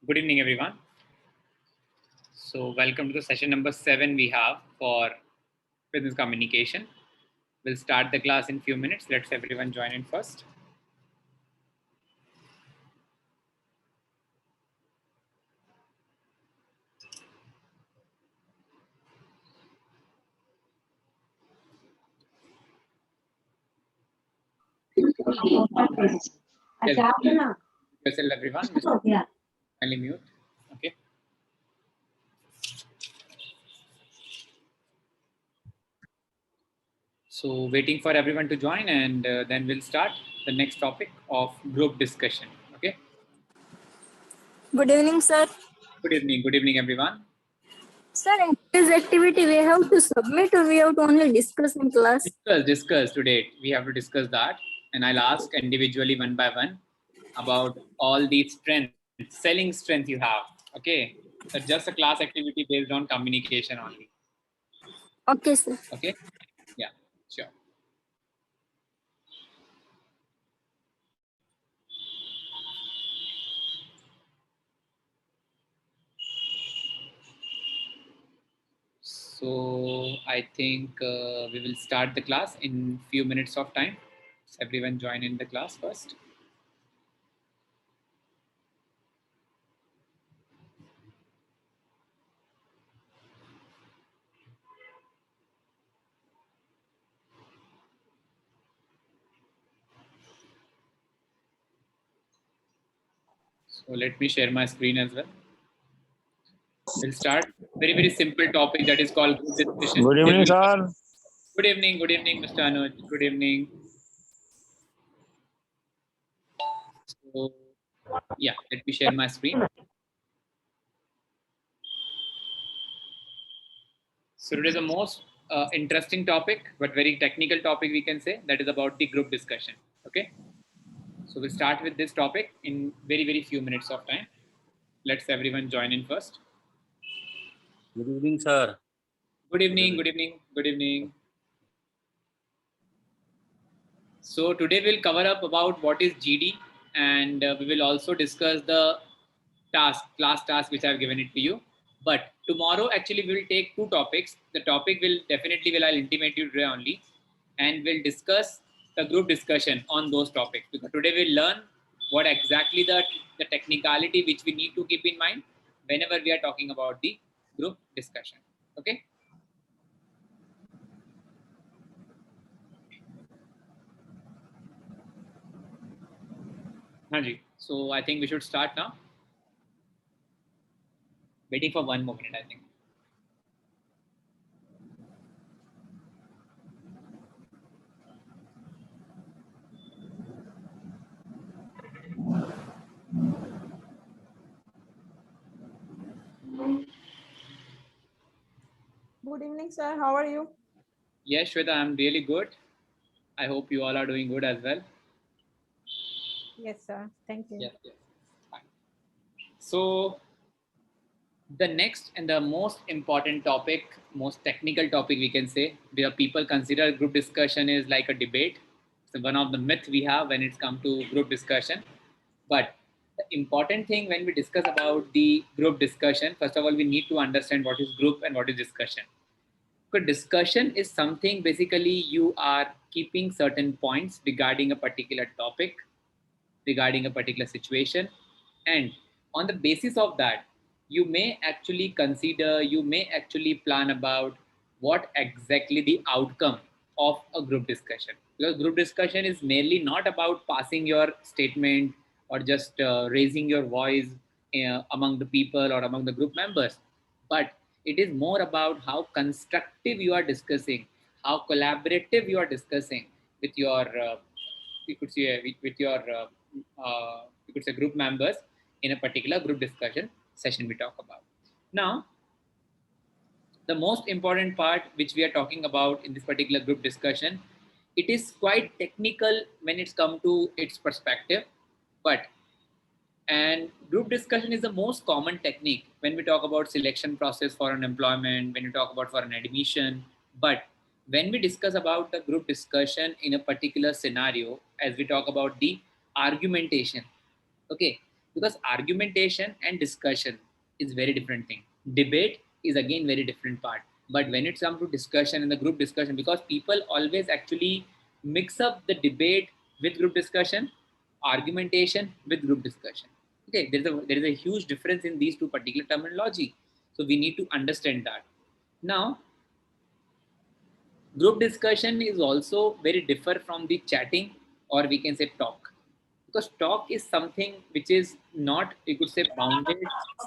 Good evening, everyone. So welcome to the session number 7 we have for business communication. We'll start the class in few minutes. Let's everyone join in first. Yourself, everyone. Kindly mute. Okay. So waiting for everyone to join, and then we'll start the next topic of group discussion. Okay. Good evening, sir. Good evening. Good evening, everyone. Sir, in this activity, we have to submit or we have to only discuss in class? Discuss today. We have to discuss that, and I'll ask individually one by one about all the strength, selling strength you have. Okay. So just a class activity based on communication only. Okay, sir. Okay. Yeah, sure. So I think we will start the class in few minutes of time. So everyone join in the class first. So let me share my screen as well. We'll start very simple topic that is called group discussion. Good evening, sir. Good evening, Mr. Anuj. Good evening. So yeah, let me share my screen. So it is a most interesting topic, but very technical topic we can say, that is about the group discussion. Okay. So we'll start with this topic in very few minutes of time. Let's everyone join in first. Good evening, sir. Good evening. So today we'll cover up about what is GD, and we will also discuss the class task which I've given it to you. But tomorrow actually we'll take two topics. The topic will I'll intimate you today only, and we'll discuss the group discussion on those topics. Because today we'll learn what exactly the technicality which we need to keep in mind whenever we are talking about the group discussion. Okay. Hanji. So I think we should start now. Waiting for 1 more minute, I think. Good evening, sir. How are you? Yes, Shweta, I'm really good. I hope you all are doing good as well. Yes, sir. Thank you. Yes. Fine. So the next and the most important topic, most technical topic we can say, where people consider group discussion is like a debate. So one of the myths we have when it's come to group discussion. But the important thing when we discuss about the group discussion, first of all, we need to understand what is group and what is discussion. So discussion is something basically you are keeping certain points regarding a particular topic, regarding a particular situation, and on the basis of that you may actually consider, you may actually plan about what exactly the outcome of a group discussion, because group discussion is merely not about passing your statement or just raising your voice among the people or among the group members, but it is more about how constructive you are discussing, how collaborative you are discussing with your you could say you could say group members in a particular group discussion session we talk about. Now, the most important part which we are talking about in this particular group discussion, it is quite technical when it's come to its perspective, but and group discussion is the most common technique when we talk about selection process for an employment, when you talk about for an admission. But when we discuss about the group discussion in a particular scenario, as we talk about the argumentation, okay, Because argumentation and discussion is very different thing. Debate is again very different part. But when it comes to discussion and the group discussion, because people always actually mix up the debate with group discussion, argumentation with group discussion. Okay, there is a huge difference in these two particular terminology. So we need to understand that. Now, group discussion is also very different from the chatting, or we can say talk, because talk is something which is not, you could say, bounded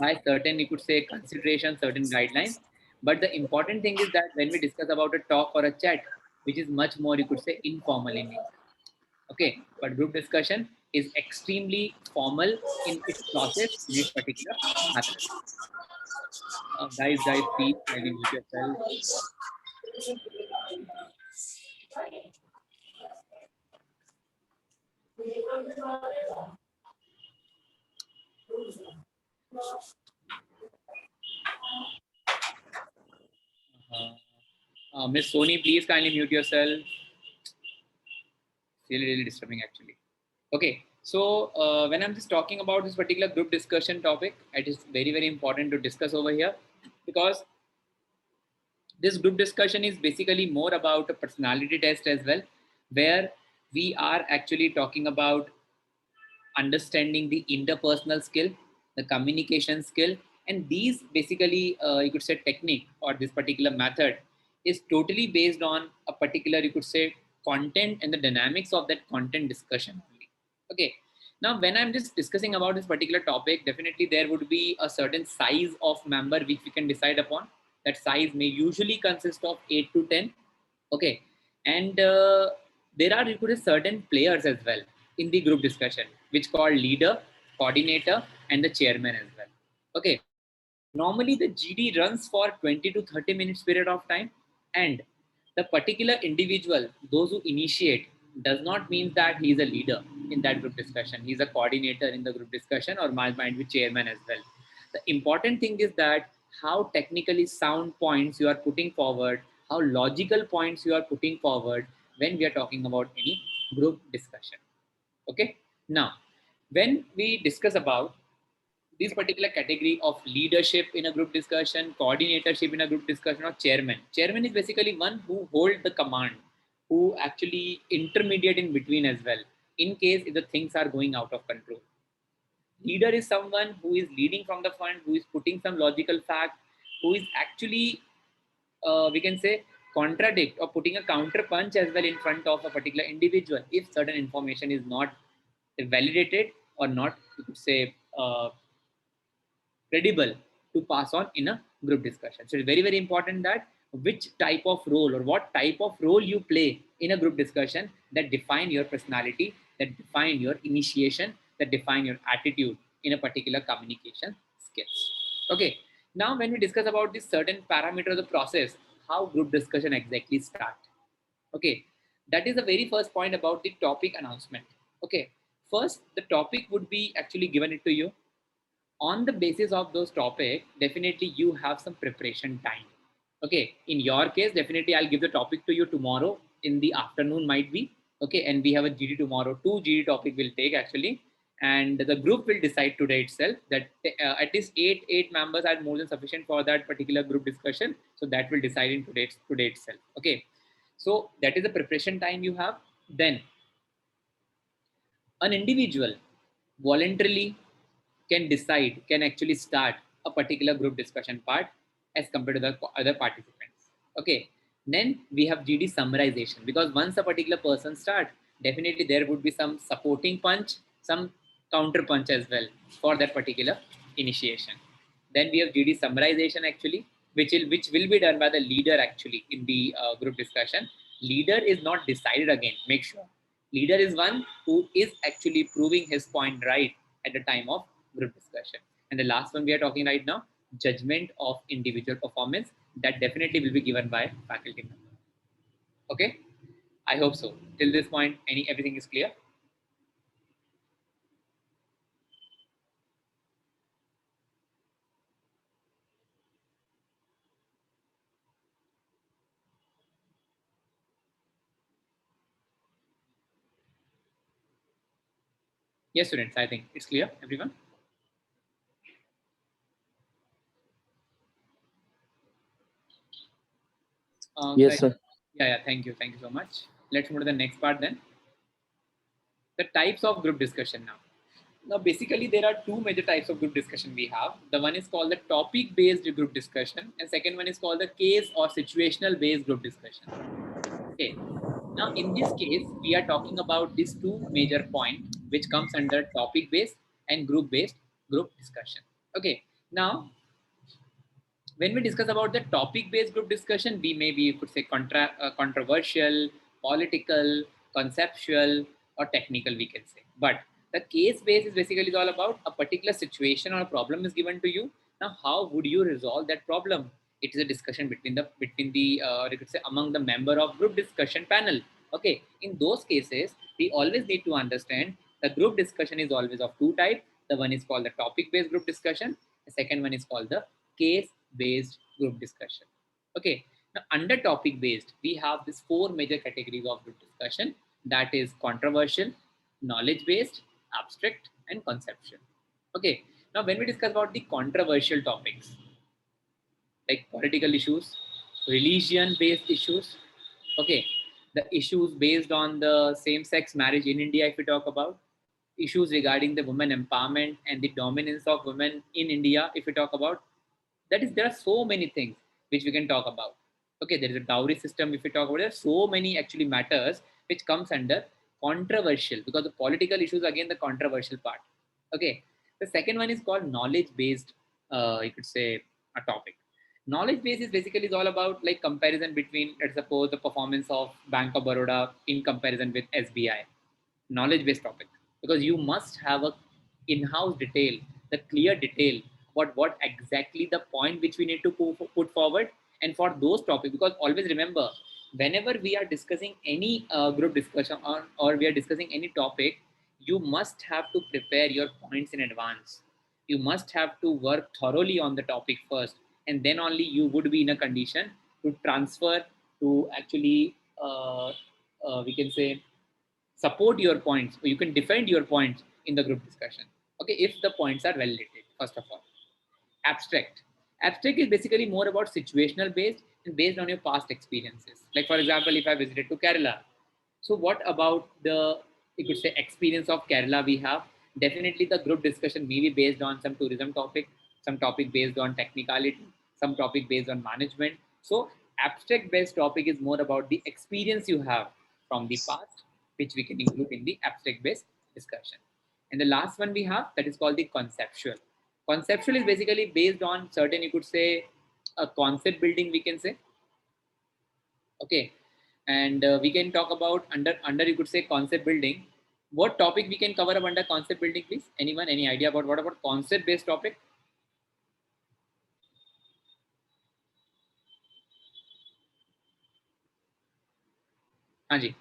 by certain, you could say, consideration, certain guidelines. But the important thing is that when we discuss about a talk or a chat, which is much more, you could say, informal in nature. Okay, but group discussion is extremely formal in its process, in its particular method. Guys, please kindly mute yourself. Miss Sony, please kindly mute yourself. Really disturbing actually. Okay, so when I'm just talking about this particular group discussion topic, it is very important to discuss over here, because this group discussion is basically more about a personality test as well, where we are actually talking about understanding the interpersonal skill, the communication skill, and these basically, you could say, technique or this particular method is totally based on a particular, you could say, content and the dynamics of that content discussion only. Okay. Now, when I'm just discussing about this particular topic, definitely there would be a certain size of member which we can decide upon. That size may usually consist of 8 to 10. Okay. And there are, you could say, certain players as well in the group discussion, which called leader, coordinator, and the chairman as well. Okay. Normally the GD runs for 20 to 30 minutes period of time, and the particular individual, those who initiate, does not mean that he is a leader in that group discussion. He's a coordinator in the group discussion, or might be chairman as well. The important thing is that how technically sound points you are putting forward, how logical points you are putting forward when we are talking about any group discussion. Okay. Now, when we discuss about this particular category of leadership in a group discussion, coordinatorship in a group discussion, or chairman. Chairman is basically one who holds the command, who actually intermediate in between as well, in case if the things are going out of control. Leader is someone who is leading from the front, who is putting some logical fact, who is actually, we can say, contradict or putting a counter punch as well in front of a particular individual if certain information is not validated or not, you could say, credible to pass on in a group discussion. So it's very important that which type of role or what type of role you play in a group discussion, that define your personality, that define your initiation, that define your attitude in a particular communication skills. Okay. Now, when we discuss about this certain parameter of the process, how group discussion exactly start. Okay. That is the very first point about the topic announcement. Okay. First, the topic would be actually given it to you. On the basis of those topic, definitely you have some preparation time. Okay, in your case, definitely I'll give the topic to you tomorrow in the afternoon, might be. Okay, and we have a GD tomorrow. 2 GD topic will take actually, and the group will decide today itself that at least eight members are more than sufficient for that particular group discussion. So that will decide in today itself. Okay, so that is the preparation time you have. Then an individual voluntarily can actually start a particular group discussion part as compared to the other participants. Okay. Then we have GD summarization, because once a particular person start, definitely there would be some supporting punch, some counter punch as well for that particular initiation. Then we have GD summarization actually, which will be done by the leader actually in the group discussion. Leader is not decided again. Make sure leader is one who is actually proving his point right at the time of group discussion. And the last one we are talking right now, judgment of individual performance, that definitely will be given by faculty member. Okay, I hope so. Till this point, everything is clear. Yes, students, I think it's clear, everyone. Yes, sir. Yeah, thank you so much. Let's move to the next part then. The types of group discussion now. Now, basically, there are two major types of group discussion we have. The one is called the topic-based group discussion, and second one is called the case or situational-based group discussion. Okay. Now, in this case, we are talking about these two major points, which comes under topic-based and group-based group discussion. Okay. Now, when we discuss about the topic-based group discussion, we maybe you could say controversial, political, conceptual, or technical, we can say. But the case-based is basically all about a particular situation or a problem is given to you. Now, how would you resolve that problem? It is a discussion between the you could say among the member of group discussion panel. Okay, in those cases, we always need to understand the group discussion is always of two types. The one is called the topic-based group discussion. The second one is called the case-based group discussion. Okay, now under topic-based, we have these four major categories of group discussion. That is controversial, knowledge-based, abstract, and conceptual. Okay, now when we discuss about the controversial topics, like political issues, religion-based issues, okay, the issues based on the same-sex marriage in India, if we talk about, issues regarding the women empowerment and the dominance of women in India, if we talk about, that is, there are so many things which we can talk about. Okay, there is a dowry system, if we talk about, there are so many actually matters which comes under controversial, because the political issues, again, the controversial part. Okay, the second one is called knowledge-based, you could say, a topic. Knowledge-based is basically is all about like comparison between, let's suppose, the performance of Bank of Baroda in comparison with SBI. Knowledge-based topic, because you must have a in-house detail, the clear detail about what exactly the point which we need to put forward. And for those topics, because always remember, whenever we are discussing any group discussion or we are discussing any topic, you must have to prepare your points in advance. You must have to work thoroughly on the topic first, and then only you would be in a condition to transfer, to actually we can say support your points, or you can defend your points in the group discussion. Okay, if the points are validated, first of all. Abstract. Abstract is basically more about situational based and based on your past experiences. Like, for example, if I visited to Kerala, so what about the, you could say, experience of Kerala we have? Definitely the group discussion may be based on some tourism topic, some topic based on technicality, some topic based on management. So abstract based topic is more about the experience you have from the past, which we can include in the abstract based discussion. And the last one we have, that is called the conceptual. Conceptual is basically based on certain, you could say, a concept building, we can say. Okay, and we can talk about under you could say concept building. What topic we can cover up under concept building, please? Anyone, any idea about what about concept based topic? Anji.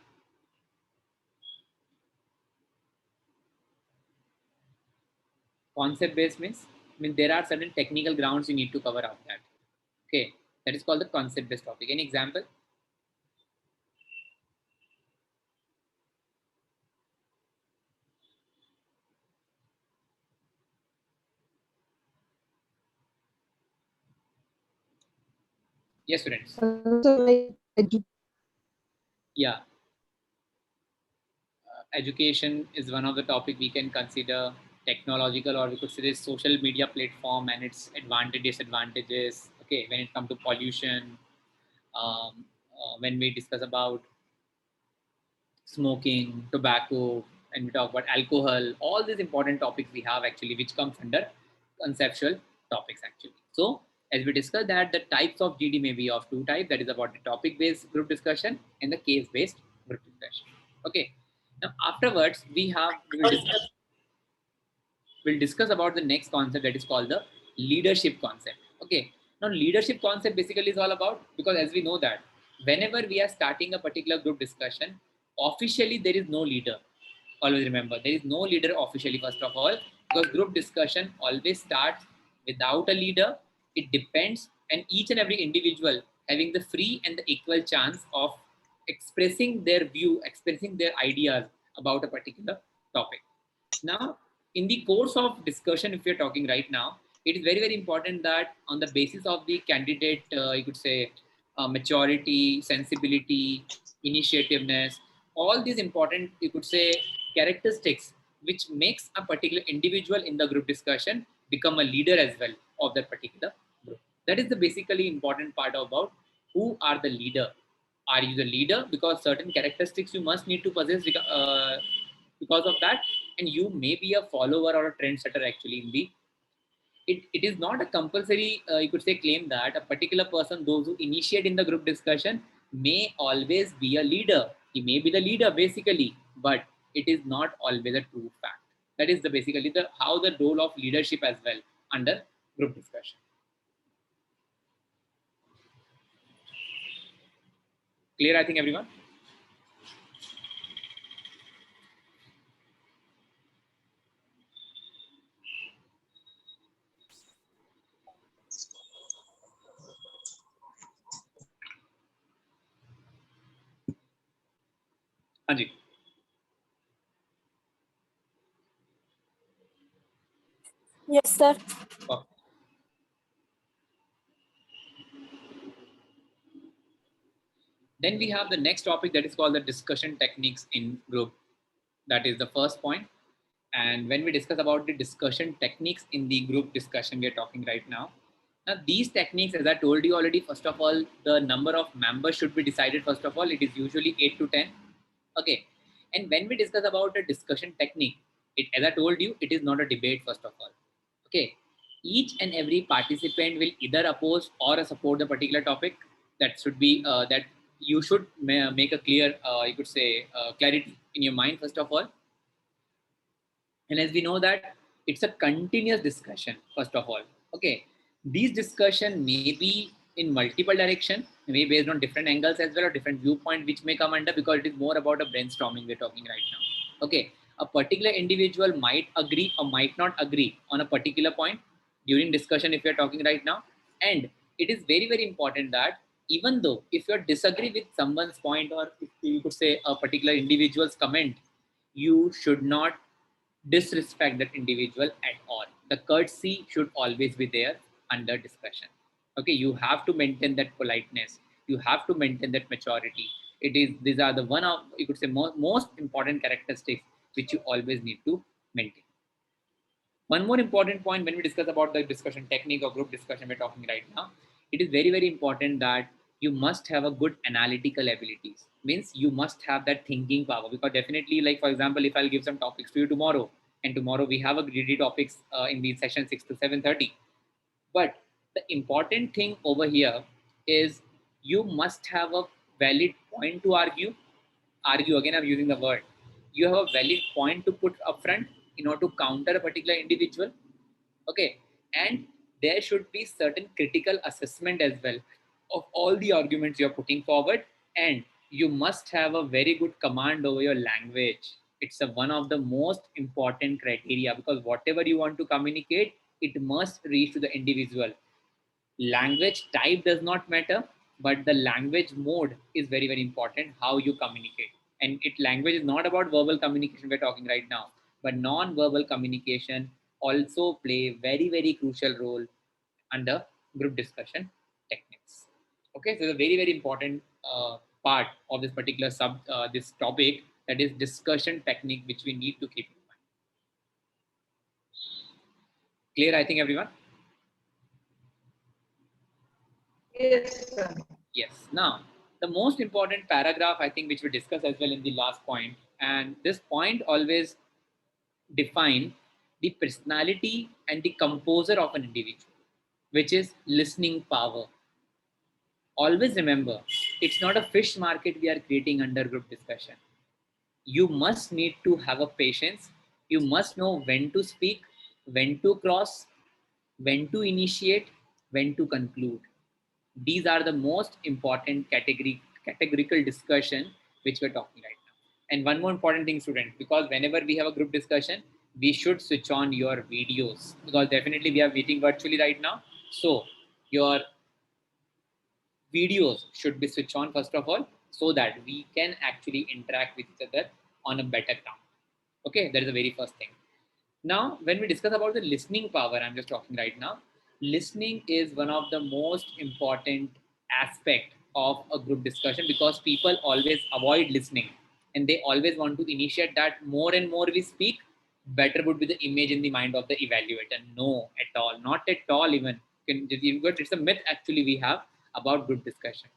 Concept based means, I mean, there are certain technical grounds you need to cover up that. Okay, that is called the concept based topic. Any example? Yes, students. So like Yeah, education is one of the topic we can consider. Technological, or we could say this social media platform and its advantages, disadvantages. Okay, when it comes to pollution, when we discuss about smoking, tobacco, and we talk about alcohol, all these important topics we have actually, which comes under conceptual topics actually. So as we discussed that the types of GD may be of two types, that is about the topic-based group discussion and the case-based group discussion. Okay. Now afterwards we'll discuss about the next concept, that is called the leadership concept. Okay, now leadership concept basically is all about, because as we know that whenever we are starting a particular group discussion, officially there is no leader. Always remember, there is no leader officially, first of all, because group discussion always starts without a leader. It depends, and each and every individual having the free and the equal chance of expressing their view, expressing their ideas about a particular topic. Now, in the course of discussion, if we're talking right now, it is very, very important that on the basis of the candidate, you could say, maturity, sensibility, initiativeness, all these important, you could say, characteristics which makes a particular individual in the group discussion become a leader as well of that particular group. That is the basically important part about who are the leader. Are you the leader? Because certain characteristics you must need to possess because of that, and you may be a follower or a trendsetter actually in the it is not a compulsory, you could say, claim that a particular person, those who initiate in the group discussion, may always be a leader. He may be the leader basically, but it is not always a true fact. That is the basically the how the role of leadership as well under group discussion. Clear, I think, everyone? Anji. Yes, sir. Oh. Then we have the next topic that is called the discussion techniques in group. That is the first point. And when we discuss about the discussion techniques in the group discussion we are talking right now, now these techniques, as I told you already, first of all, the number of members should be decided. First of all, it is usually 8 to 10. Okay. And when we discuss about the discussion technique, as I told you, it is not a debate, first of all. Okay. Each and every participant will either oppose or support the particular topic. That should be that you should make a clear, you could say, clarity in your mind, first of all. And as we know that it's a continuous discussion, first of all. Okay. These discussion may be in multiple direction, maybe based on different angles as well, or different viewpoint which may come under, because it is more about a brainstorming we're talking right now. Okay. A particular individual might agree or might not agree on a particular point during discussion if you're talking right now. And it is very, very important that even though if you disagree with someone's point, or if you could say a particular individual's comment, you should not disrespect that individual at all. The courtesy should always be there under discussion. Okay, you have to maintain that politeness. You have to maintain that maturity. These are the one of, you could say, most important characteristics which you always need to maintain. One more important point when we discuss about the discussion technique or group discussion we're talking right now, it is very, very important that you must have a good analytical abilities. Means you must have that thinking power, because definitely, like for example, if I'll give some topics to you tomorrow, and tomorrow we have a greedy topics in the session 6 to 7:30. But the important thing over here is you must have a valid point to argue. Argue, again, I'm using the word. You have a valid point to put up front in order to counter a particular individual. Okay. And there should be certain critical assessment as well of all the arguments you're putting forward. And you must have a very good command over your language. It's one of the most important criteria, because whatever you want to communicate, it must reach to the individual. Language type does not matter, but the language mode is very, very important, how you communicate. And language is not about verbal communication we're talking right now, but non-verbal communication also play very, very crucial role under group discussion techniques. Okay, so it's a very, very important part of this particular this topic, that is discussion technique, which we need to keep in mind. Clear, I think, everyone? Yes, sir. Yes. Now, the most important paragraph, I think, which we discussed as well in the last point, and this point always define the personality and the composer of an individual, which is listening power. Always remember, it's not a fish market we are creating under group discussion. You must need to have a patience. You must know when to speak, when to cross, when to initiate, when to conclude. These are the most important categorical discussion which we're talking right now. And one more important thing, students, because whenever we have a group discussion, we should switch on your videos, because definitely we are meeting virtually right now. So your videos should be switched on first of all, so that we can actually interact with each other on a better ground. Okay, that is the very first thing. Now, when we discuss about the listening power, I'm just talking right now. Listening is one of the most important aspect of a group discussion, because people always avoid listening and they always want to initiate that more and more we speak, better would be the image in the mind of the evaluator. No, at all, not at all. Even it's a myth actually we have about group discussion.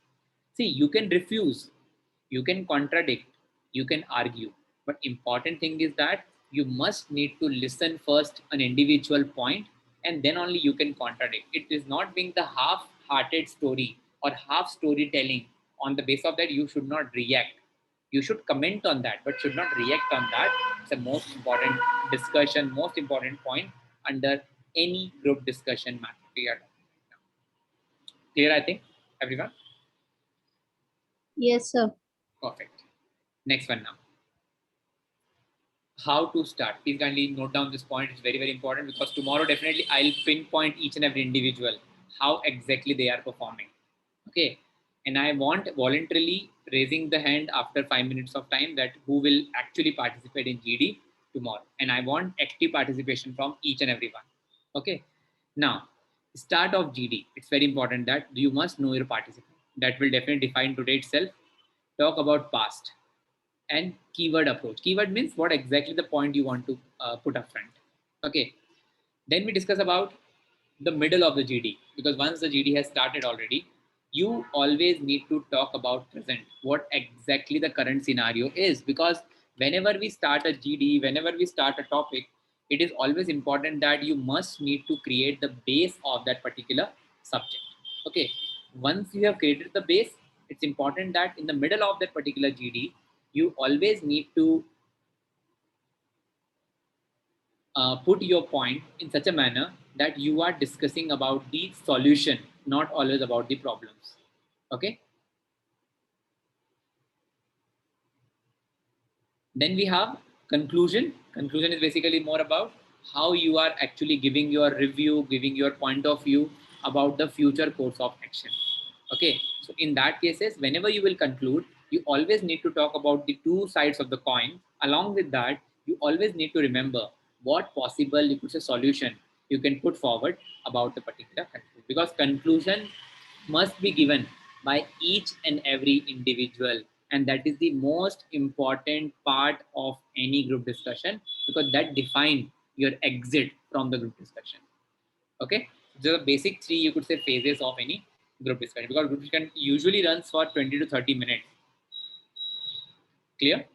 See, you can refuse, you can contradict, you can argue, but important thing is that you must need to listen first an individual point, and then only you can contradict. It is not being the half-hearted story or half storytelling. On the basis of that, you should not react. You should comment on that, but should not react on that. It's the most important discussion, most important point under any group discussion method we are talking right now. Clear, I think, everyone? Yes, sir. Perfect. Next one now. How to start. Please kindly note down this point. It's very, very important, because tomorrow definitely I'll pinpoint each and every individual, how exactly they are performing. Okay. And I want voluntarily raising the hand after 5 minutes of time that who will actually participate in GD tomorrow. And I want active participation from each and every one. Okay. Now, start of GD. It's very important that you must know your participant. That will definitely define today itself. Talk about past and keyword approach. Keyword means what exactly the point you want to put up front. Okay. Then we discuss about the middle of the GD, because once the GD has started already, you always need to talk about present, what exactly the current scenario is, because whenever we start a GD, whenever we start a topic, it is always important that you must need to create the base of that particular subject. Okay. Once you have created the base, it's important that in the middle of that particular GD, you always need to put your point in such a manner that you are discussing about the solution, not always about the problems. Okay. Then we have conclusion. Conclusion is basically more about how you are actually giving your review, giving your point of view about the future course of action. Okay. So in that cases, whenever you will conclude, you always need to talk about the two sides of the coin. Along with that, you always need to remember what possible, you could say, solution you can put forward about the particular conclusion, because conclusion must be given by each and every individual, and that is the most important part of any group discussion, because that defines your exit from the group discussion. Okay. The basic three, you could say, phases of any group discussion, because group discussion usually runs for 20 to 30 minutes. Clear,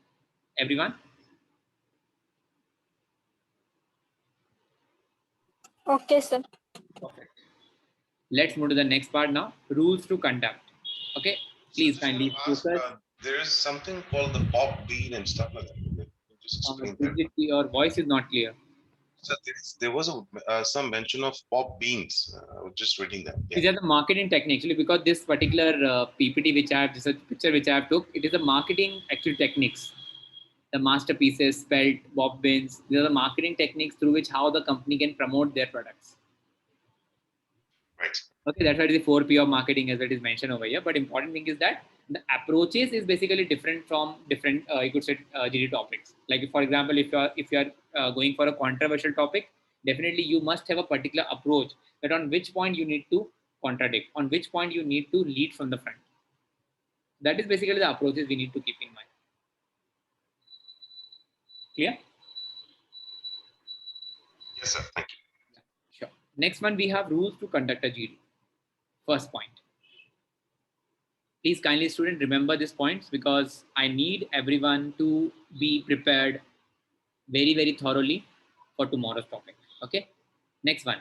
everyone? Okay, sir. Perfect. Let's move to the next part now. Rules to conduct. Okay. So Please just want kindly to ask, focus. there is something called the pop bean and stuff like that. Can you just explain that? Your voice is not clear. So there was some mention of pop beans. I was just reading that. These are the marketing technique actually, because this particular PPT which I have, this picture which I have took, it is a marketing actual techniques. The masterpieces, spelt, bob beans. These are the marketing techniques through which how the company can promote their products. Right. Okay, that's why it is the 4P of marketing as it is mentioned over here. But important thing is that the approaches is basically different from different, you could say, GD topics. Like for example, if you are going for a controversial topic, definitely you must have a particular approach that on which point you need to contradict, on which point you need to lead from the front. That is basically the approaches we need to keep in mind. Clear? Yes, sir. Thank you. Sure. Next one, we have rules to conduct a GD. First point. Please kindly student remember these points, because I need everyone to be prepared very, very thoroughly for tomorrow's topic. Okay. Next one.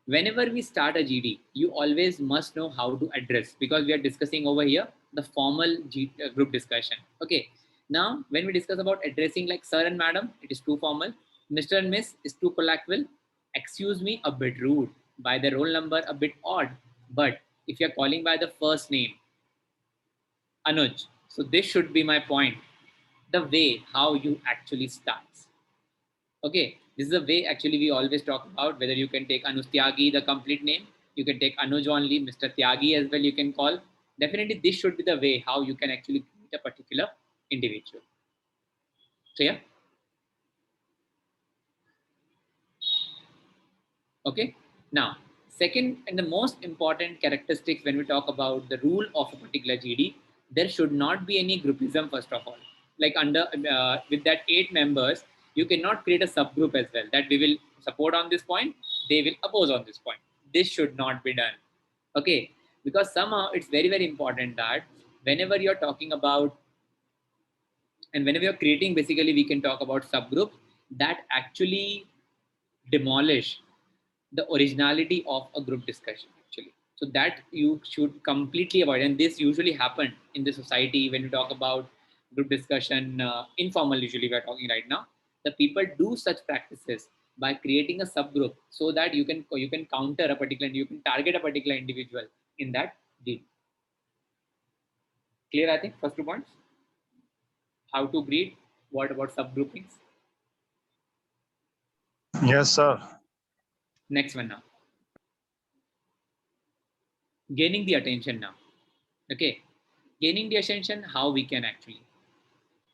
Whenever we start a GD, you always must know how to address, because we are discussing over here the formal group discussion. Okay. Now, when we discuss about addressing like sir and madam, it is too formal. Mr. and miss is too colloquial. Excuse me, a bit rude. By the roll number, a bit odd. But if you're calling by the first name, Anuj, so this should be my point. The way how you actually starts. Okay, this is the way actually we always talk about, whether you can take Anuj Tyagi, the complete name, you can take Anuj only, Mr. Tyagi as well, you can call. Definitely, this should be the way how you can actually meet a particular individual. Clear? Okay. Now, Second, and the most important characteristics when we talk about the rule of a particular GD, there should not be any groupism first of all. Like under with that 8 members, you cannot create a subgroup as well that we will support on this point, they will oppose on this point. This should not be done. Okay, because somehow it's very important that whenever you're talking about and whenever you're creating, basically we can talk about subgroups that actually demolish the originality of a group discussion actually. So that you should completely avoid, and this usually happen in the society when we talk about group discussion, informal usually we're talking right now. The people do such practices by creating a subgroup so that you can counter a particular, you can target a particular individual in that deal. Clear? I think first 2 points, how to breed, what about subgroupings. Yes, sir. Next one now, gaining the attention now. Okay, gaining the attention, how we can actually.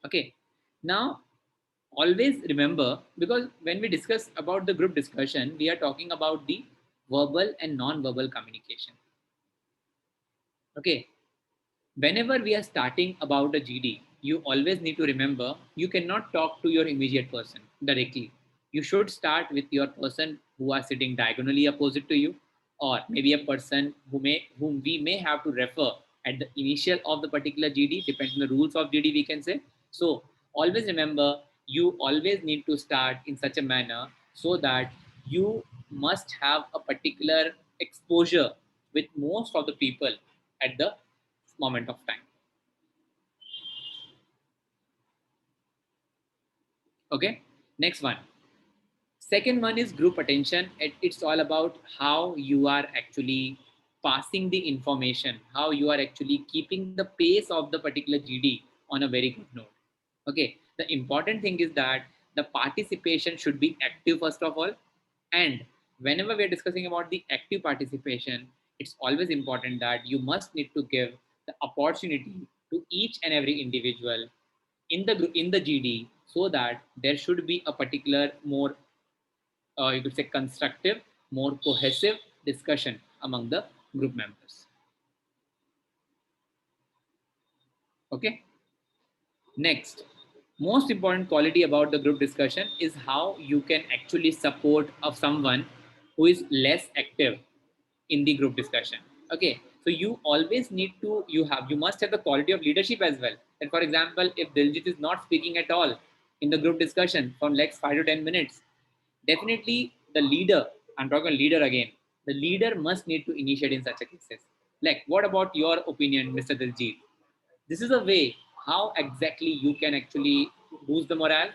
Okay, now always remember, because when we discuss about the group discussion, we are talking about the verbal and non-verbal communication. Okay, whenever we are starting about a GD, you always need to remember you cannot talk to your immediate person directly. You should start with your person who are sitting diagonally opposite to you, or maybe a person whom we may have to refer at the initial of the particular GD, depends on the rules of GD we can say. So always remember, you always need to start in such a manner so that you must have a particular exposure with most of the people at the moment of time. Okay, next one. Second one is group attention. It's all about how you are actually passing the information, how you are actually keeping the pace of the particular GD on a very good note. Okay, the important thing is that the participation should be active first of all. And whenever we're discussing about the active participation, it's always important that you must need to give the opportunity to each and every individual in the group, in the GD, so that there should be a particular more you could say constructive, more cohesive discussion among the group members. Okay. Next, most important quality about the group discussion is how you can actually support of someone who is less active in the group discussion. Okay, so you always need to, you must have the quality of leadership as well. And for example, if Diljit is not speaking at all in the group discussion for next 5 to 10 minutes, definitely the leader, I'm talking leader again, the leader must need to initiate in such a cases. Like, what about your opinion, Mr. Diljit? This is a way how exactly you can actually boost the morale.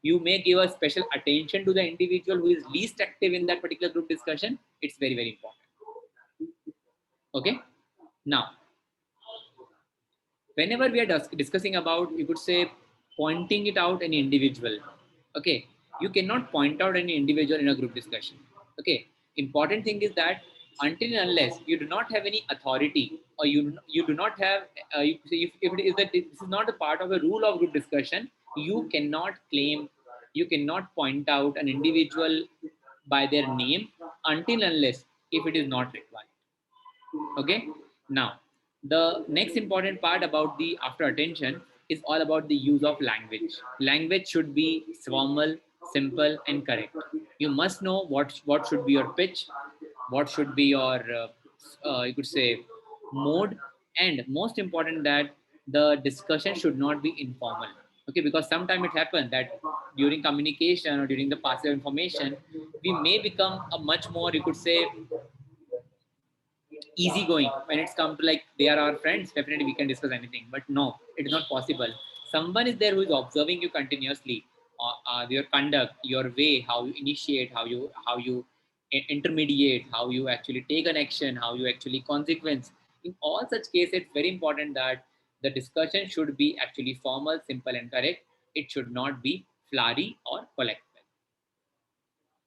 You may give a special attention to the individual who is least active in that particular group discussion. It's very important. Okay, now whenever we are discussing about, you could say, pointing it out any individual. Okay, you cannot point out any individual in a group discussion. Okay, important thing is that until and unless you do not have any authority, or you do not have you say, if it is that this is not a part of a rule of group discussion, you cannot claim, you cannot point out an individual by their name until unless if it is not required. Okay, now the next important part about the after attention is all about the use of language. Language should be formal, simple and correct. You must know what should be your pitch, what should be your you could say mode, and most important that the discussion should not be informal. Okay, because sometimes it happens that during communication or during the passive information, we may become a much more, you could say, easygoing. When it's come to like they are our friends, definitely we can discuss anything, but no, it is not possible. Someone is there who is observing you continuously, your conduct, your way, how you initiate, how you intermediate, how you actually take an action, how you actually consequence. In all such cases, it's very important that the discussion should be actually formal, simple and correct. It should not be flowery or collective.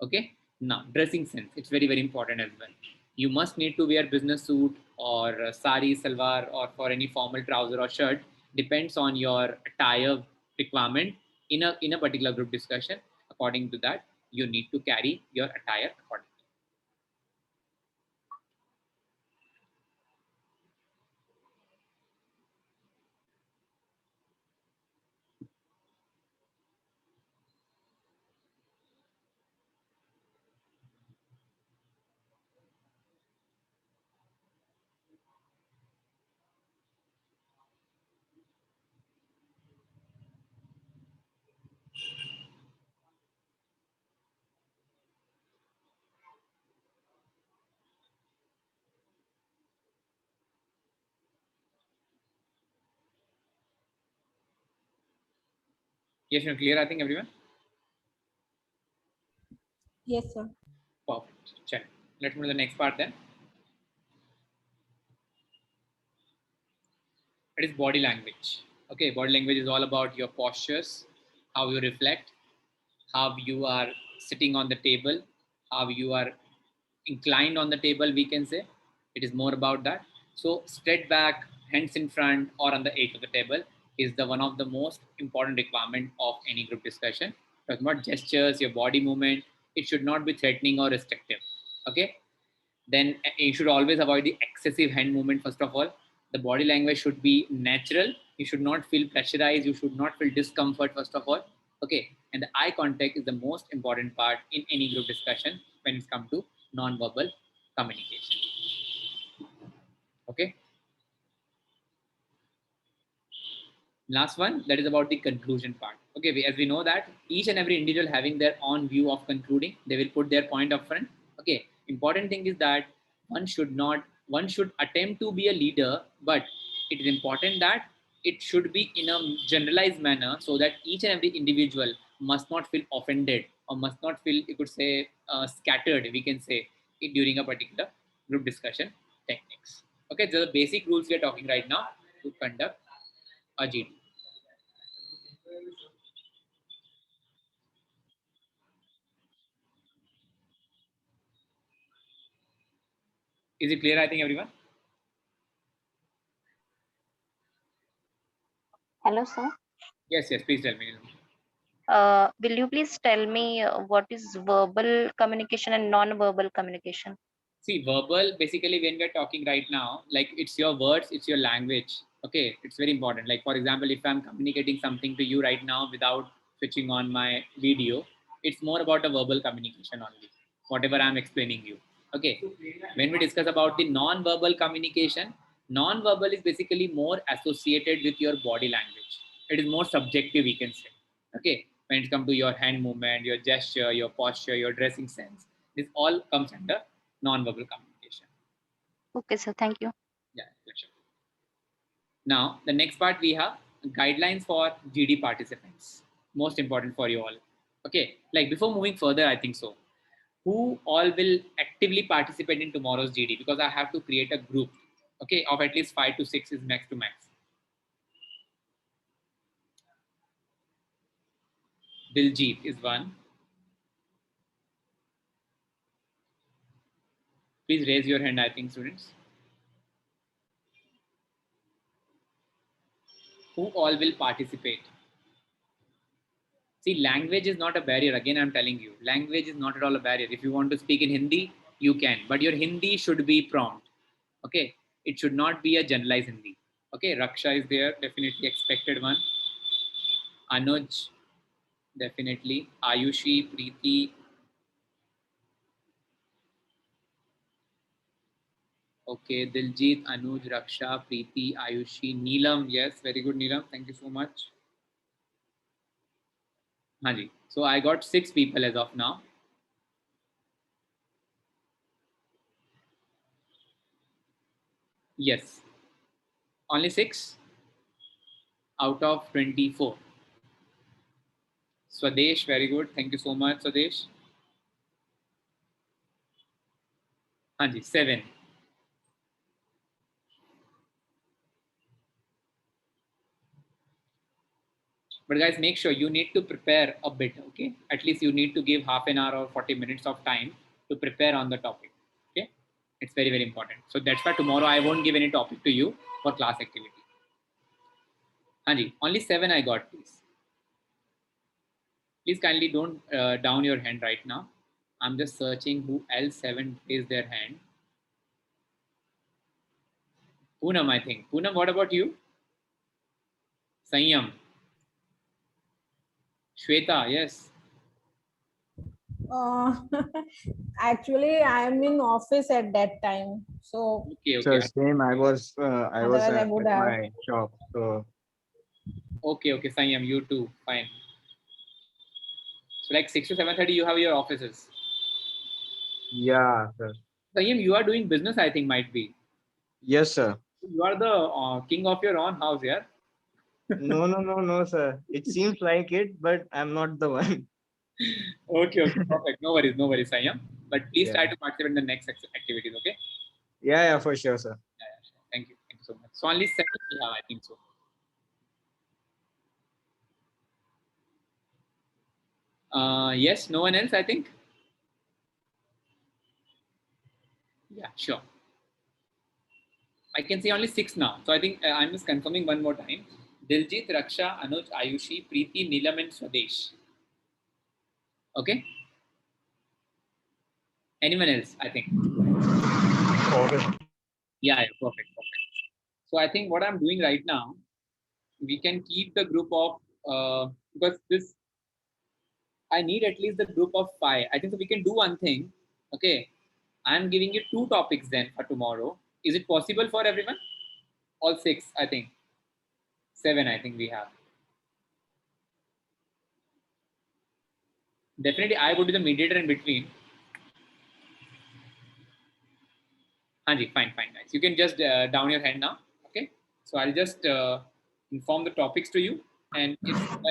Okay, now dressing sense, it's very important as well. You must need to wear business suit or sari salwar, or for any formal trouser or shirt, depends on your attire requirement in a particular group discussion. According to that, you need to carry your attire accordingly. Yes, you're clear, I think, everyone? Yes, sir. Perfect. Check. Let's move to the next part then. It is body language. Okay, body language is all about your postures, how you reflect, how you are sitting on the table, how you are inclined on the table, we can say. It is more about that. So straight back, hands in front or on the edge of the table is the one of the most important requirement of any group discussion. Talking about gestures, your body movement, it should not be threatening or restrictive. Okay. Then you should always avoid the excessive hand movement. First of all, the body language should be natural. You should not feel pressurized. You should not feel discomfort, first of all. Okay. And the eye contact is the most important part in any group discussion when it comes to non-verbal communication. Okay. Last one, that is about the conclusion part. Okay, as we know that each and every individual having their own view of concluding, they will put their point up front. Okay, important thing is that one should attempt to be a leader, but it is important that it should be in a generalized manner so that each and every individual must not feel offended or must not feel, you could say, scattered, we can say, during a particular group discussion techniques. Okay, so the basic rules we are talking right now to conduct a GD. Is it clear, I think, everyone? Hello, sir. Yes, please tell me. Will you please tell me what is verbal communication and non-verbal communication? See, verbal, basically, when we're talking right now, like it's your words, it's your language. Okay, it's very important. Like, for example, if I'm communicating something to you right now without switching on my video, it's more about a verbal communication only, whatever I'm explaining you. Okay, when we discuss about the non-verbal communication, non-verbal is basically more associated with your body language. It is more subjective, we can say. Okay, when it comes to your hand movement, your gesture, your posture, your dressing sense, this all comes under non-verbal communication. Okay, sir. Thank you. Yeah, pleasure. Now, the next part we have guidelines for GD participants. Most important for you all. Okay, like before moving further, I think so. Who all will actively participate in tomorrow's GD? Because I have to create a group, okay, of at least 5 to 6 is max to max. Diljit is one. Please raise your hand, I think, students. Who all will participate? See, language is not a barrier. Again, I'm telling you, language is not at all a barrier. If you want to speak in Hindi, you can, but your Hindi should be prompt. Okay, it should not be a generalized Hindi. Okay, Raksha is there, definitely expected one. Anuj, definitely. Ayushi, Preeti. Okay, Diljit, Anuj, Raksha, Preeti, Ayushi, Neelam. Yes, very good, Neelam. Thank you so much. Haji. So I got 6 people as of now. Yes. Only 6 out of 24. Swadesh, very good. Thank you so much, Swadesh. Haji, 7. But guys, make sure you need to prepare a bit, okay? At least you need to give half an hour or 40 minutes of time to prepare on the topic, okay? It's very, very important. So that's why tomorrow I won't give any topic to you for class activity. Haji, only 7 I got, please. Please kindly don't down your hand right now. I'm just searching who else 7 raised their hand. Poonam, I think. Poonam, what about you? Sanyam. Shweta, yes. Actually, I am in office at that time, so Okay. So same, I was Otherwise I at would have. my shop. So Okay, Sanyam, you too. Fine. So like 6 to 7:30, you have your offices. yeah, sir. Sanyam, you are doing business, I think, might be. Yes, sir. You are the king of your own house, yeah? No, sir. It seems like it, but I'm not the one. Okay, perfect. No worries, Sanyam. But please try Yeah. to participate in the next activities, okay? Yeah, for sure, sir. Sure. Thank you so much. So only 7 we have, I think so. Yes, no one else, I think. Yeah, sure. I can see only 6 now. So I think I'm just confirming one more time. Diljit, Raksha, Anuj, Ayushi, Preeti, Neelam, and Swadesh. Okay. Anyone else? I think. Okay. Yeah, perfect. So I think what I'm doing right now, we can keep the group of because this I need at least the group of 5. I think so we can do one thing. Okay. I'm giving you 2 topics then for tomorrow. Is it possible for everyone? All 6, I think. 7, I think we have. Definitely, I would be the mediator in between. Hanji, fine, guys. You can just down your hand now. Okay. So I'll just inform the topics to you. And if anyone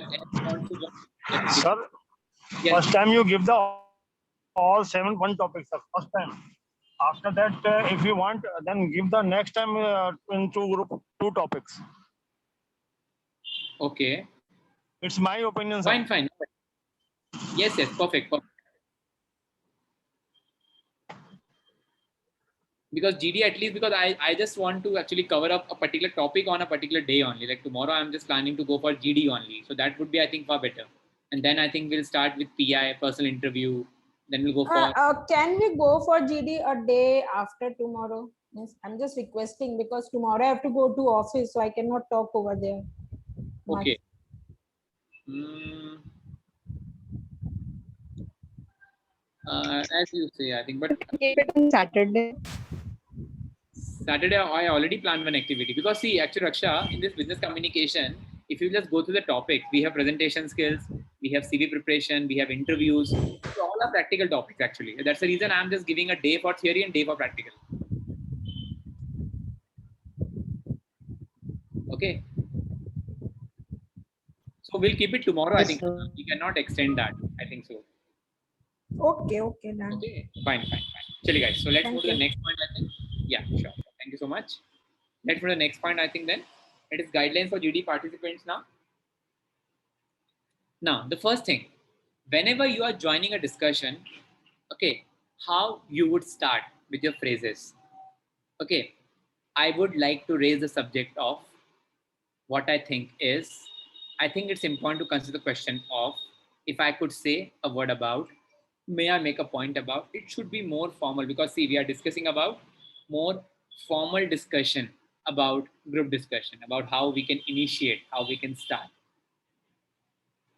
wants to join, definitely. Sir, Yes. first time you give the all 7 one topic, sir. First time. After that, if you want, then give the next time in 2 topics. Okay. It's my opinion, sir. Fine. Yes, perfect. Because GD, at least because I just want to actually cover up a particular topic on a particular day only. Like tomorrow, I'm just planning to go for GD only. So that would be, I think, far better. And then I think we'll start with PI, personal interview. Then we'll go for. Can we go for GD a day after tomorrow? Yes, I'm just requesting because tomorrow I have to go to office, so I cannot talk over there. much. Okay. As you say, I think, but Keep it on Saturday. Saturday, I already planned one activity because see, actually, Raksha, in this business communication, if you just go through the topics, we have presentation skills, we have CV preparation, we have interviews, so all are practical topics actually. That's the reason I'm just giving a day for theory and day for practical. Okay. So we'll keep it tomorrow. I think we cannot extend that. I think so. Okay, done. Okay, fine. Chali guys. So let's Thank move to the you. next point. I think. Yeah, sure. Thank you so much. Let's move to the next point. I think then it is guidelines for GD participants now. Now, the first thing, whenever you are joining a discussion, okay, how you would start with your phrases. Okay, I would like to raise the subject of what I think it's important to consider the question of if I could say a word about, may I make a point about, it should be more formal because see, we are discussing about more formal discussion about group discussion, about how we can initiate, how we can start.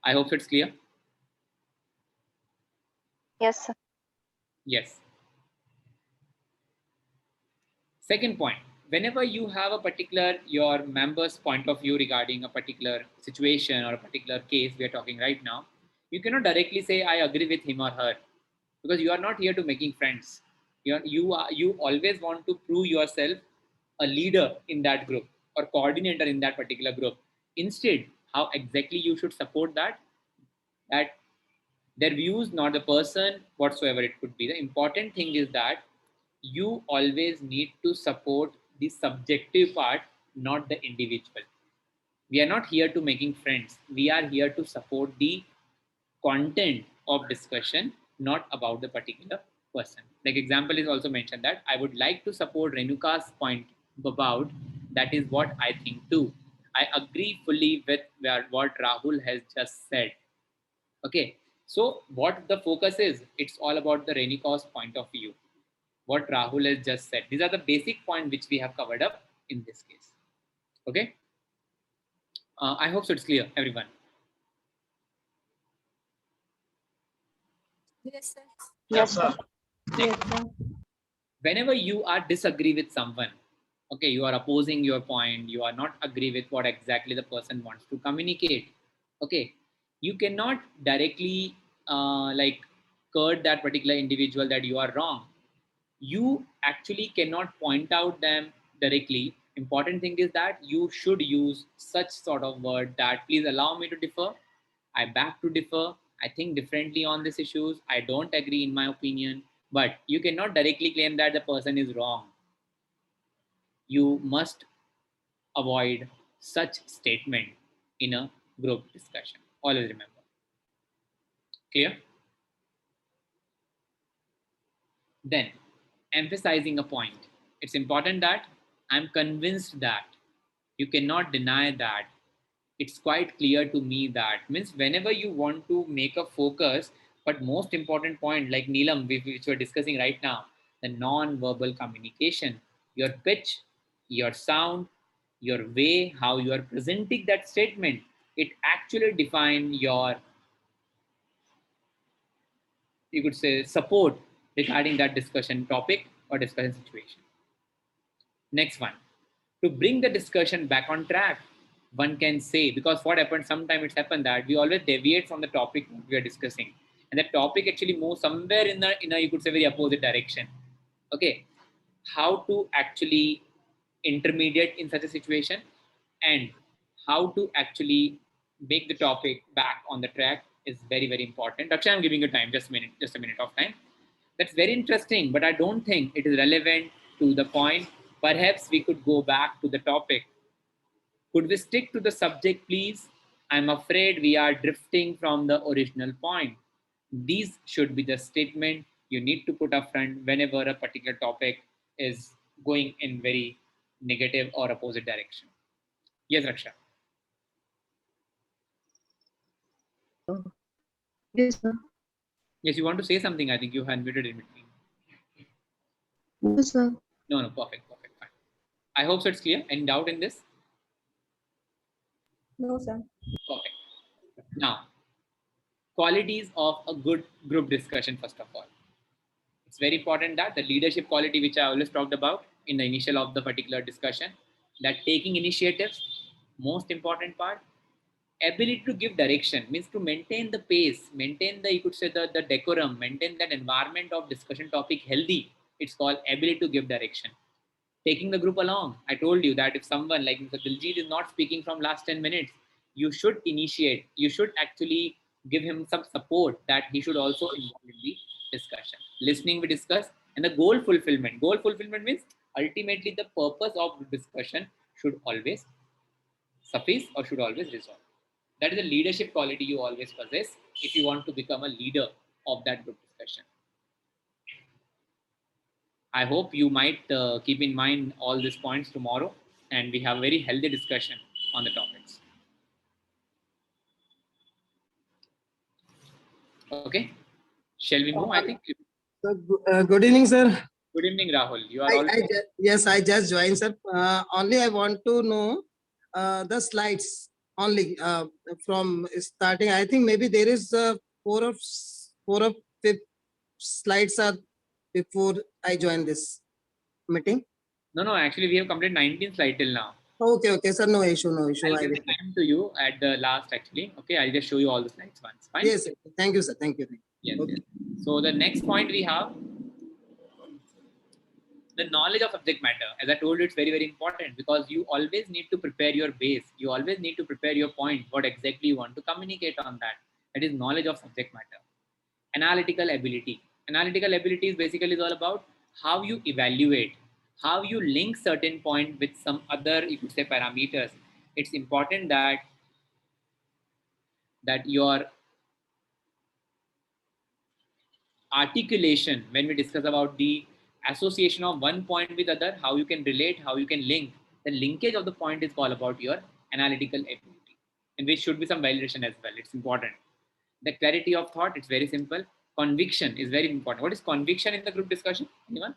I hope it's clear. Yes, sir. Yes. Second point, whenever you have a particular, your member's point of view regarding a particular situation or a particular case we are talking right now, you cannot directly say, I agree with him or her, because you are not here to making friends. You always want to prove yourself a leader in that group or coordinator in that particular group. Instead, how exactly you should support that their views, not the person whatsoever it could be. The important thing is that you always need to support the subjective part, not the individual. We are not here to making friends. We are here to support the content of discussion, not about the particular person. Like example is also mentioned that I would like to support Renuka's point about, that is what I think too. I agree fully with what Rahul has just said. Okay, so what the focus is, it's all about the Renuka's point of view. What Rahul has just said. These are the basic points which we have covered up in this case. Okay, I hope so it's clear, everyone. Yes, sir. Yes, sir. Whenever you are disagree with someone, okay, you are opposing your point, you are not agree with what exactly the person wants to communicate, okay, you cannot directly like curd that particular individual that you are wrong. You actually cannot point out them directly. Important thing is that you should use such sort of word that please allow me to differ. I beg to differ. I think differently on these issues. I don't agree in my opinion, but you cannot directly claim that the person is wrong. You must avoid such statement in a group discussion. Always remember. Clear? Then, emphasizing a point. It's important that I'm convinced that you cannot deny that. It's quite clear to me that means whenever you want to make a focus, but most important point like Neelam, which we're discussing right now, the non-verbal communication, your pitch, your sound, your way, how you are presenting that statement, it actually define your, you could say, support regarding that discussion topic or discussion situation. Next one, to bring the discussion back on track, one can say, because what happened, sometimes it's happened that we always deviate from the topic we are discussing, and the topic actually moves somewhere in a you could say very opposite direction. Okay, how to actually intermediate in such a situation, and how to actually make the topic back on the track is very, very important. Actually, I'm giving you time, just a minute of time. That's very interesting, but I don't think it is relevant to the point. Perhaps we could go back to the topic. Could we stick to the subject, please? I'm afraid we are drifting from the original point. These should be the statement you need to put up front whenever a particular topic is going in very negative or opposite direction. Yes, Raksha. Yes, sir. Yes, you want to say something? I think you had muted in between. No, sir. No, perfect, fine. I hope so it's clear. Any doubt in this? No, sir. Perfect. Now, qualities of a good group discussion, first of all. It's very important that the leadership quality, which I always talked about in the initial of the particular discussion, that taking initiatives, most important part, ability to give direction, means to maintain the pace, maintain the, you could say the decorum, maintain that environment of discussion topic healthy. It's called ability to give direction. Taking the group along. I told you that if someone like Mr. Diljit is not speaking from last 10 minutes, you should initiate, you should actually give him some support that he should also involve in the discussion. Listening we discuss, and the goal fulfillment. Goal fulfillment means ultimately the purpose of the discussion should always suffice or should always resolve. That is the leadership quality you always possess if you want to become a leader of that group discussion. I hope you might keep in mind all these points tomorrow, and we have a very healthy discussion on the topics. Okay, shall we move? I think. So, good evening, sir. Good evening, Rahul. You are all. Yes, I just joined, sir. Only I want to know the slides only from starting. I think maybe there is four or five slides are before I join this meeting. No. Actually, we have completed 19 slides till now. Okay, sir. No issue. I'll give the time to you at the last. Actually, okay. I'll just show you all the slides once. Fine. Yes, sir. Thank you, sir. Thank you. Yes, Okay. yes. So the next point we have the knowledge of subject matter. As I told you, it's very, very important because you always need to prepare your base. You always need to prepare your point, what exactly you want to communicate on that. That is knowledge of subject matter. Analytical ability. Analytical ability is basically all about how you evaluate, how you link certain point with some other, you could say, parameters. It's important that your articulation, when we discuss about the association of one point with other, how you can relate, how you can link, the linkage of the point is all about your analytical ability, and which should be some validation as well. It's important. The clarity of thought, it's very simple. Conviction is very important. What is conviction in the group discussion? Anyone?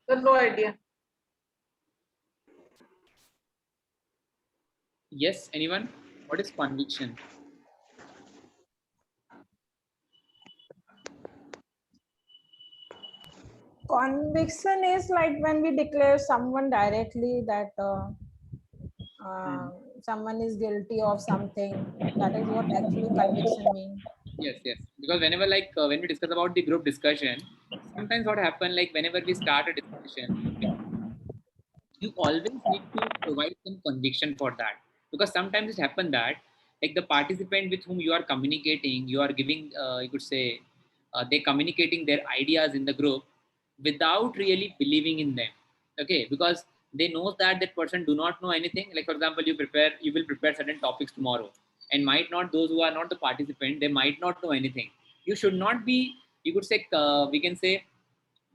Sir, no idea. Yes, anyone? What is conviction? Conviction is like when we declare someone directly that someone is guilty of something. That is what actually conviction means. Yes, yes. Because whenever when we discuss about the group discussion, sometimes what happen like whenever we start a discussion, you always need to provide some conviction for that, because sometimes it happen that like the participant with whom you are communicating, you are giving you could say they communicating their ideas in the group without really believing in them. Okay, because they know that that person do not know anything. Like for example, you will prepare certain topics tomorrow, and might not, those who are not the participant, they might not know anything. You should not be, you could say we can say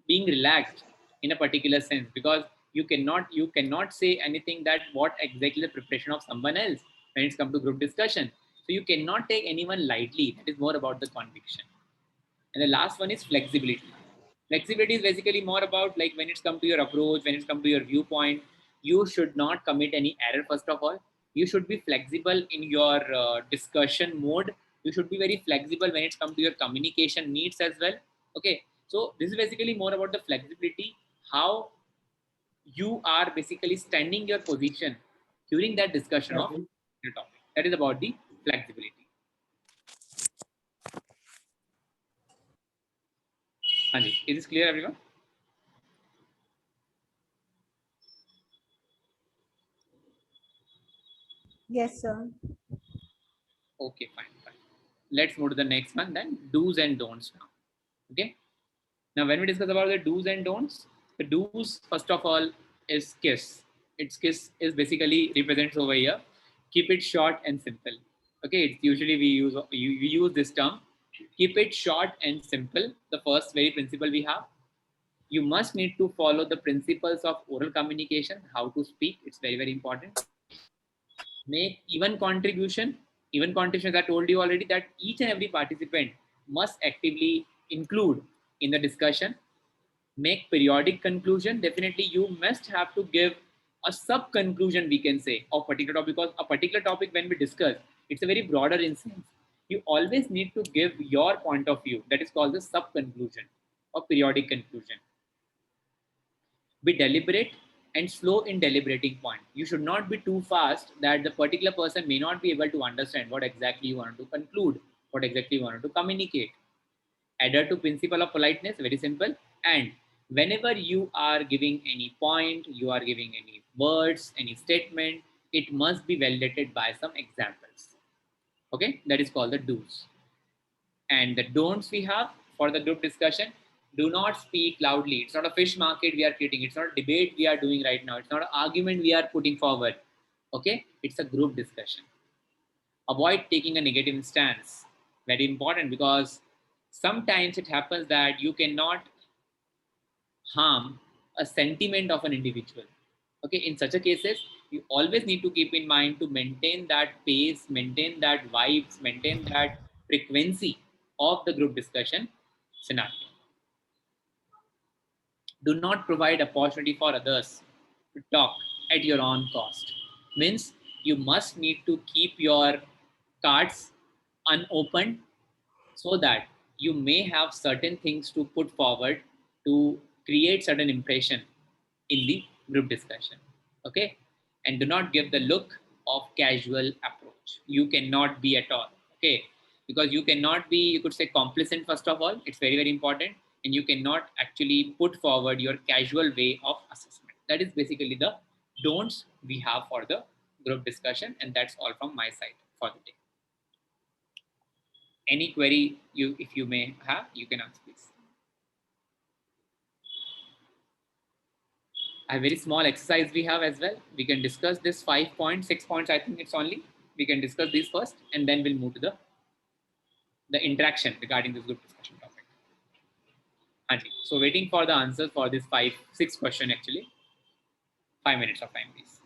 being relaxed in a particular sense, because you cannot say anything that what exactly the preparation of someone else when it's come to group discussion. So you cannot take anyone lightly. That is more about the conviction. And the last one is flexibility. Flexibility is basically more about like when it's come to your approach, when it's come to your viewpoint, you should not commit any error. First of all, you should be flexible in your discussion mode. You should be very flexible when it's come to your communication needs as well. Okay, so this is basically more about the flexibility, how you are basically standing your position during that discussion of your topic. That is about the flexibility. Hanji, is this clear, everyone? Yes, sir. Okay, fine, fine. Let's move to the next one then, do's and don'ts now. Okay. Now, when we discuss about the do's and don'ts, the do's, first of all, is KISS. Its KISS is basically represents over here. Keep it short and simple. Okay, it's usually we use this term. Keep it short and simple. The first very principle we have. You must need to follow the principles of oral communication, how to speak. It's very, very important. Make even contribution that I told you already, that each and every participant must actively include in the discussion. Make periodic conclusion. Definitely you must have to give a sub conclusion, we can say, of particular topic, because a particular topic when we discuss, it's a very broader in sense. You always need to give your point of view, that is called the sub conclusion or periodic conclusion. Be deliberate and slow in deliberating point. You should not be too fast that the particular person may not be able to understand what exactly you want to conclude, what exactly you want to communicate. Adhere to principle of politeness, very simple. And whenever you are giving any point, you are giving any words, any statement, it must be validated by some examples. Okay, that is called the do's. And the don'ts we have for the group discussion: do not speak loudly. It's not a fish market we are creating, it's not a debate we are doing right now, it's not an argument we are putting forward. Okay, it's a group discussion. Avoid taking a negative stance, very important, because sometimes it happens that you cannot harm a sentiment of an individual. Okay, in such a cases, you always need to keep in mind to maintain that pace, maintain that vibes, maintain that frequency of the group discussion scenario. Do not provide opportunity for others to talk at your own cost. Means you must need to keep your cards unopened, so that you may have certain things to put forward to create certain impression in the group discussion. Okay, and do not give the look of casual approach. You cannot be at all. Okay, because you cannot be, you could say, complacent. First of all, it's very, very important. And you cannot actually put forward your casual way of assessment. That is basically the don'ts we have for the group discussion. And that's all from my side for the day. Any query you, if you may have, you can ask, please. A very small exercise we have as well. We can discuss this 5 points, 6 points. I think it's only, we can discuss these first, and then we'll move to the interaction regarding this group discussion topic. Anji, so waiting for the answers for this 6 question actually. 5 minutes of time, please.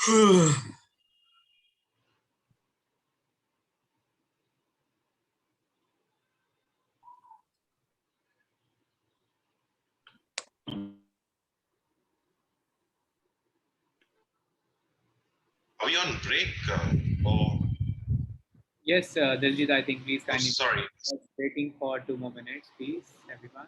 Are we on break? Or Yes, Diljit, I think please oh, kindly. sorry. Waiting for 2 more minutes, please, everyone.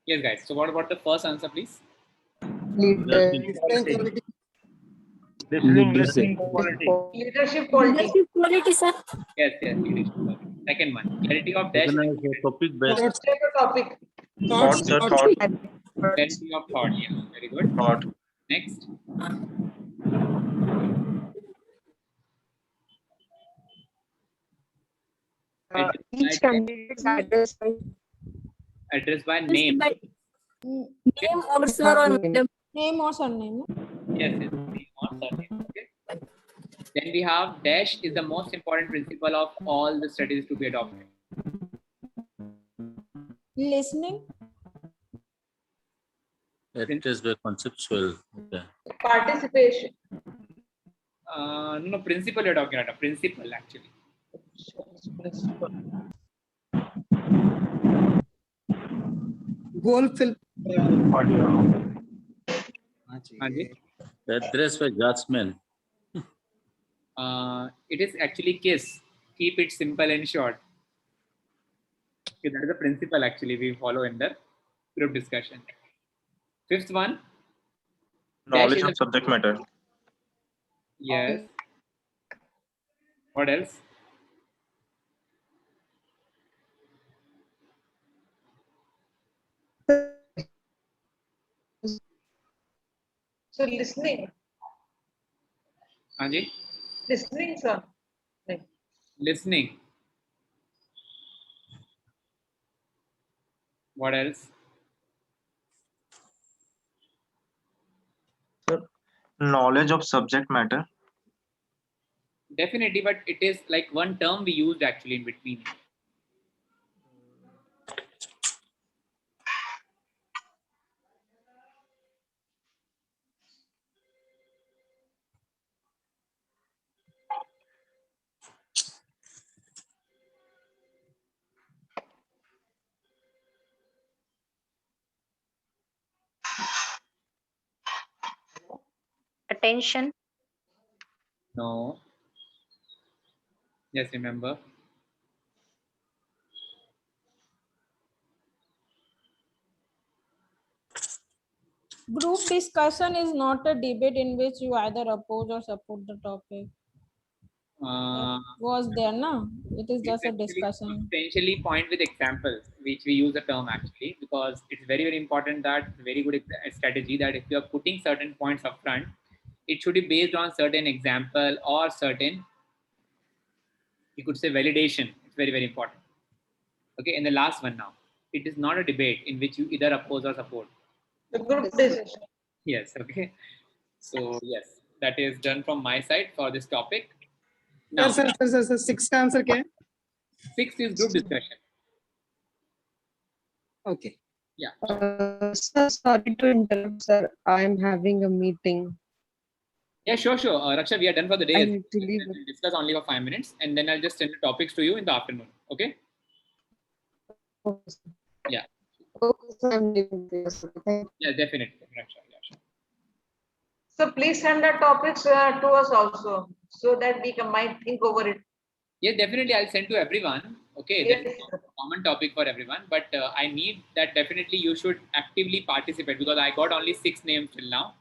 Yes, guys. So what about the first answer, please? Listening quality. Listening quality. Leadership quality. Leadership quality, sir. Yes, yes. Leadership quality. Second one, clarity of dash. Topic based. What's the topic? Thoughts, sir, thoughts. thought. Clarity of thought. Yeah, very good. Thought. Next. Each candidate's address. Address by Just name. by name or sir or madam. Name or surname. Yes, yes. Name or surname. Okay. Then we have dash is the most important principle of all the studies to be adopted. Listening. It is very conceptual. Okay. Participation. No, principle you're talking about. Principle actually. Goal fill. Anji? Address by judgment. It is actually KISS. Keep it simple and short. Okay, that is the principle actually we follow in the group discussion. Fifth one. Knowledge Dash is of subject matter. Yes. What else? So listening. Anji? Listening, sir. Listening. What else? Knowledge of subject matter. Definitely, but it is like one term we used actually in between. Attention. No. Yes, remember. Group discussion is not a debate in which you either oppose or support the topic. Was there, no? It is just a discussion. Essentially point with examples, which we use the term actually, because it's very, very important that very good strategy that if you are putting certain points up front, it should be based on certain example or certain, you could say validation. It's very, very important. Okay, and the last one now. It is not a debate in which you either oppose or support. The group decision. Yes, okay. So yes, that is done from my side for this topic. Now, Sir, sixth answer क्या है? sixth is group discussion. Okay. Yeah. Sir, sorry to interrupt, sir. I am having a meeting. Yeah, sure. Raksha, we are done for the day. I need to leave. We'll discuss only for 5 minutes, and then I'll just send the topics to you in the afternoon. Okay? Yeah. Okay, so I'm leaving this. Thank Yeah, definitely, Raksha. Yeah, sure. So please send the topics to us also, so that we might think over it. Yeah, definitely. I'll send to everyone. Okay, Yes. that's a common topic for everyone. But I need that definitely you should actively participate because I got only 6 names till now.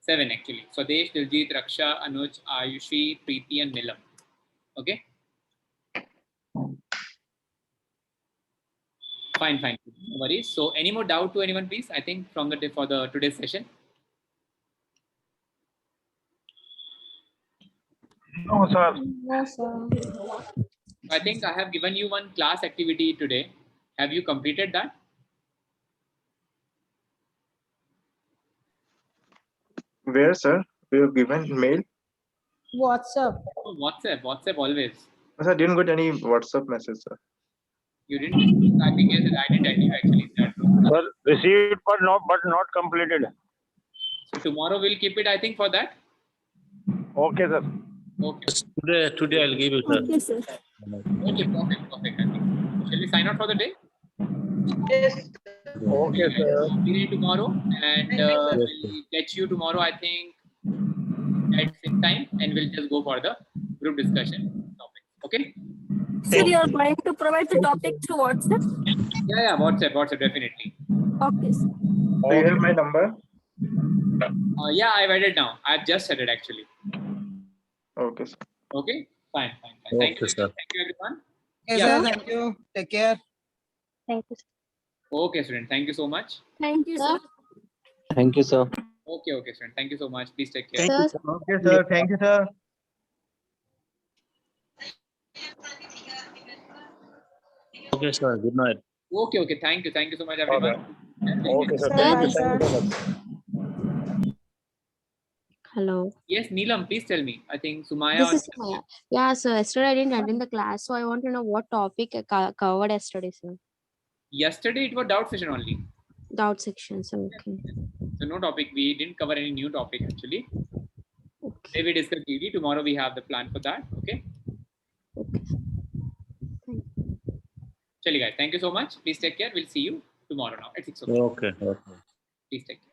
7 actually. Swadesh, Diljit, Raksha, Anuj, Ayushi, Preeti, and Nilam. Okay. Fine. No worries. So, any more doubt to anyone, please? I think from the day for the today's session. No, sir. No, sir. I think I have given you one class activity today. Have you completed that? Where, sir? We have given mail. WhatsApp. Oh, WhatsApp always. Sir, I didn't get any WhatsApp message, sir. You didn't receive. I think yes, I did tell you actually that. Sir, received but not completed. So tomorrow we'll keep it. I think for that. Okay, sir. Okay. Today I'll give you, sir. Okay, sir. Okay, perfect. I think. Shall we sign out for the day? Yes. Okay, sir. Be ready tomorrow, and Thank you, sir. we'll catch you tomorrow. I think at 6 time, and we'll just go for the group discussion topic. Okay? Sir, you are going to provide the topic through WhatsApp? Yeah, WhatsApp definitely. Okay, sir. So you have my number? Yeah, I've added now. I've just added actually. Okay, sir. Okay, fine. Okay, Thank you. sir. Thank you, everyone. Okay, Yeah. sir. Thank you. Take care. Thank you. Okay, student. Thank you so much. Thank you, sir. Thank you, sir. Okay, student. Thank you so much. Please take care. Okay, sir. Thank you, sir. Okay, sir. Good night. Okay. Thank you so much, everyone. Okay, sir. Sir, Thank bye, you. sir. Thank you so much. Hello. Yes, Neelam, please tell me. I think Sumaya. This is Maya. Yeah, so yesterday I didn't attend the class, so I want to know what topic I covered yesterday, sir. Yesterday it was doubt session only. Doubt section, so okay. So no topic. We didn't cover any new topic actually. Okay. Today we discuss DD. Tomorrow we have the plan for that. Okay. Okay. Chali guys. Thank you so much. Please take care. We'll see you tomorrow now at 6 o'clock. Okay. Please take care.